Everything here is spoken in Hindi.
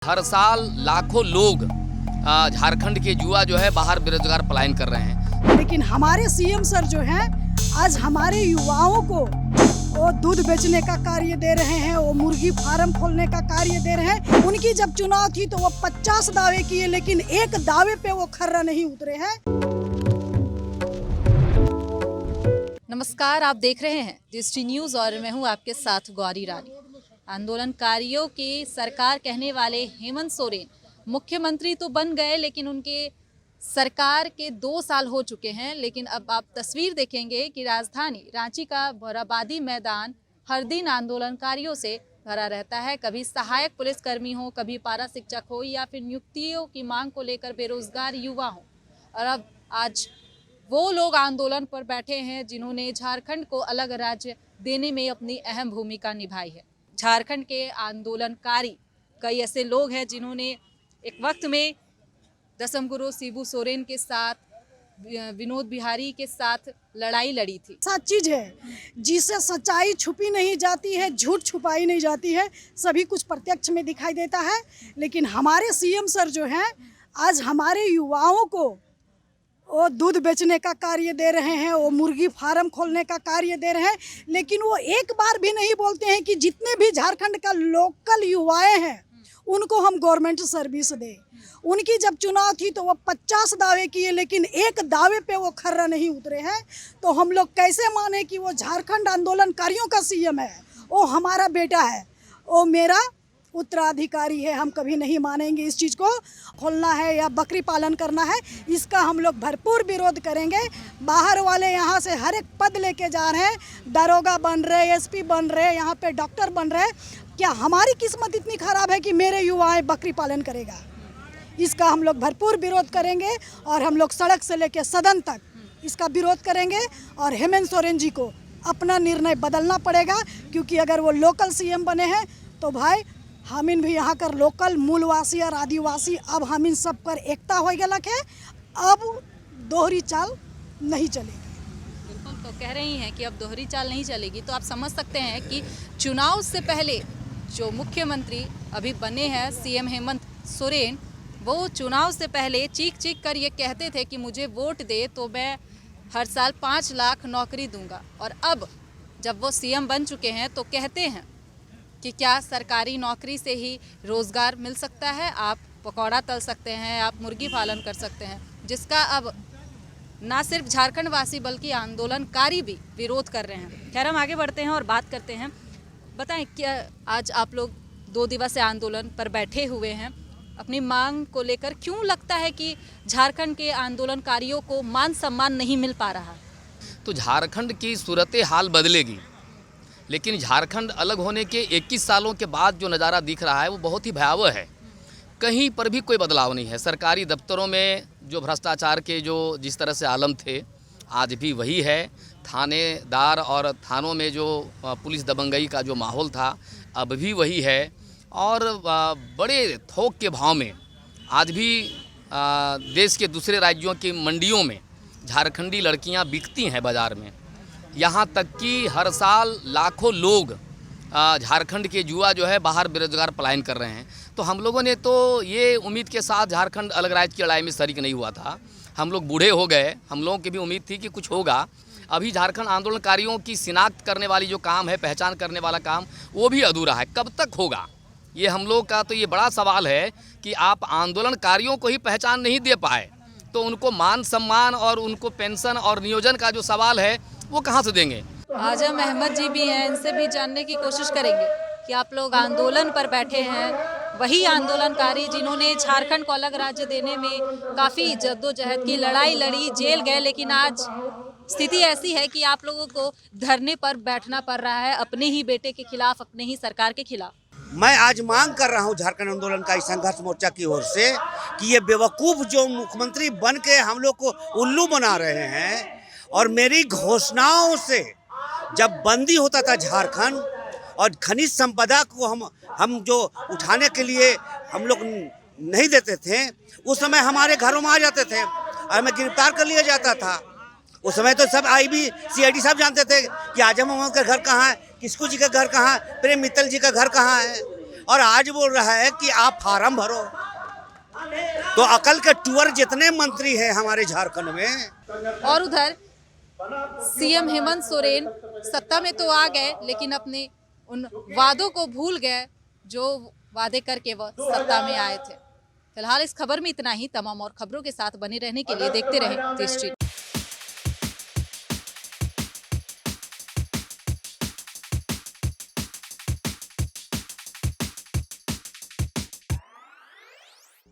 हर साल लाखों लोग झारखंड के युवा जो है बाहर बेरोजगार पलायन कर रहे हैं। लेकिन हमारे सीएम सर जो हैं आज हमारे युवाओं को वो दूध बेचने का कार्य दे रहे हैं, वो मुर्गी फार्म खोलने का कार्य दे रहे हैं। उनकी जब चुनाव थी तो वो 50 दावे किए, लेकिन एक दावे पे वो खर्रा नहीं उतरे हैं। नमस्कार, आप देख रहे हैं दृष्टि न्यूज़ और मैं हूं आपके साथ गौरी रानी। आंदोलनकारियों के सरकार कहने वाले हेमंत सोरेन मुख्यमंत्री तो बन गए, लेकिन उनके सरकार के 2 साल हो चुके हैं। लेकिन अब आप तस्वीर देखेंगे कि राजधानी रांची का मोरहाबादी मैदान हर दिन आंदोलनकारियों से भरा रहता है। कभी सहायक पुलिसकर्मी हो, कभी पारा शिक्षक हो, या फिर नियुक्तियों की मांग को लेकर बेरोजगार युवा हो। और अब आज वो लोग आंदोलन पर बैठे हैं जिन्होंने झारखंड को अलग राज्य देने में अपनी अहम भूमिका निभाई है। झारखंड के आंदोलनकारी कई ऐसे लोग हैं जिन्होंने एक वक्त में दसम गुरु शिबू सोरेन के साथ, विनोद बिहारी के साथ लड़ाई लड़ी थी। सच चीज है जिससे सच्चाई छुपी नहीं जाती है, झूठ छुपाई नहीं जाती है, सभी कुछ प्रत्यक्ष में दिखाई देता है। लेकिन हमारे सीएम सर जो हैं आज हमारे युवाओं को वो दूध बेचने का कार्य दे रहे हैं, वो मुर्गी फार्म खोलने का कार्य दे रहे हैं। लेकिन वो एक बार भी नहीं बोलते हैं कि जितने भी झारखंड का लोकल युवाएं हैं उनको हम गवर्नमेंट सर्विस दें। उनकी जब चुनाव थी तो वो 50 दावे किए, लेकिन एक दावे पे वो खर्रा नहीं उतरे हैं। तो हम लोग कैसे माने कि वो झारखंड आंदोलनकारियों का सीएम है, वो हमारा बेटा है, वो मेरा उत्तराधिकारी है। हम कभी नहीं मानेंगे इस चीज़ को। खोलना है या बकरी पालन करना है, इसका हम लोग भरपूर विरोध करेंगे। बाहर वाले यहाँ से हर एक पद लेके जा रहे हैं, दरोगा बन रहे, एसपी बन रहे, यहाँ पे डॉक्टर बन रहे। क्या हमारी किस्मत इतनी खराब है कि मेरे युवाएं बकरी पालन करेगा? इसका हम लोग भरपूर विरोध करेंगे और हम लोग सड़क से लेकर सदन तक इसका विरोध करेंगे। और हेमंत सोरेन जी को अपना निर्णय बदलना पड़ेगा, क्योंकि अगर वो लोकल सीएम बने हैं तो भाई हम इन भी यहाँ कर लोकल मूलवासी और आदिवासी, अब हम इन सब पर एकता हो गलक है। अब दोहरी चाल नहीं चलेगी। बिल्कुल, तो कह रही हैं कि अब दोहरी चाल नहीं चलेगी। तो आप समझ सकते हैं कि चुनाव से पहले जो मुख्यमंत्री अभी बने हैं सीएम हेमंत सोरेन, वो चुनाव से पहले चीख चीख कर ये कहते थे कि मुझे वोट दे तो मैं हर साल 5 लाख नौकरी दूंगा। और अब जब वो सीएम बन चुके हैं तो कहते हैं कि क्या सरकारी नौकरी से ही रोज़गार मिल सकता है? आप पकौड़ा तल सकते हैं, आप मुर्गी पालन कर सकते हैं, जिसका अब ना सिर्फ झारखंड वासी बल्कि आंदोलनकारी भी विरोध कर रहे हैं। खैर, हम आगे बढ़ते हैं और बात करते हैं। बताएं, क्या आज आप लोग 2 दिवसीय आंदोलन पर बैठे हुए हैं, अपनी मांग को लेकर क्यों लगता है कि झारखंड के आंदोलनकारियों को मान सम्मान नहीं मिल पा रहा? तो झारखंड की सूरत हाल बदलेगी, लेकिन झारखंड अलग होने के 21 सालों के बाद जो नज़ारा दिख रहा है वो बहुत ही भयावह है। कहीं पर भी कोई बदलाव नहीं है। सरकारी दफ्तरों में जो भ्रष्टाचार के जो जिस तरह से आलम थे आज भी वही है। थानेदार और थानों में जो पुलिस दबंगई का जो माहौल था अब भी वही है। और बड़े थोक के भाव में आज भी देश के दूसरे राज्यों की मंडियों में झारखंडी लड़कियां बिकती हैं बाज़ार में। यहाँ तक कि हर साल लाखों लोग झारखंड के युवा जो है बाहर बेरोजगार पलायन कर रहे हैं। तो हम लोगों ने तो ये उम्मीद के साथ झारखंड अलग राज्य की लड़ाई में शरीक नहीं हुआ था। हम लोग बूढ़े हो गए, हम लोगों की भी उम्मीद थी कि कुछ होगा। अभी झारखंड आंदोलनकारियों की शिनाख्त करने वाली जो काम है, पहचान करने वाला काम, वो भी अधूरा है। कब तक होगा ये हम लोग का तो ये बड़ा सवाल है कि आप आंदोलनकारियों को ही पहचान नहीं दे पाए तो उनको मान सम्मान और उनको पेंशन और नियोजन का जो सवाल है वो कहाँ से देंगे? आजम अहमद जी भी हैं, इनसे भी जानने की कोशिश करेंगे कि आप लोग आंदोलन पर बैठे हैं, वही आंदोलनकारी जिन्होंने झारखंड को अलग राज्य देने में काफ़ी जद्दोजहद की, लड़ाई लड़ी, जेल गए, लेकिन आज स्थिति ऐसी है कि आप लोगों को धरने पर बैठना पड़ रहा है अपने ही बेटे के खिलाफ, अपने ही सरकार के खिलाफ। मैं आज मांग कर रहा हूं झारखंड आंदोलनकारी संघर्ष मोर्चा की ओर से कि ये बेवकूफ़ जो मुख्यमंत्री बन के हम लोग को उल्लू बना रहे हैं, और मेरी घोषणाओं से जब बंदी होता था झारखंड और खनिज संपदा को हम जो उठाने के लिए हम लोग नहीं देते थे, उस समय हमारे घरों में आ जाते थे और हमें गिरफ्तार कर लिया जाता था। उस समय तो सब आईबी सीआईडी साहब जानते थे कि आजम मोहम्मद का घर कहाँ है, किस्कू जी का घर कहाँ है, प्रेम मित्तल जी का घर कहाँ है। और आज बोल रहा है कि आप फार्म भरो। तो अकल के टूअर जितने मंत्री हैं हमारे झारखंड में। और उधर सीएम हेमंत सोरेन सत्ता में तो आ गए, लेकिन अपने उन वादों को भूल गए जो वादे करके वह सत्ता में आए थे। फिलहाल इस खबर में इतना ही। तमाम और खबरों के साथ बने रहने के लिए देखते रहें देश टीवी।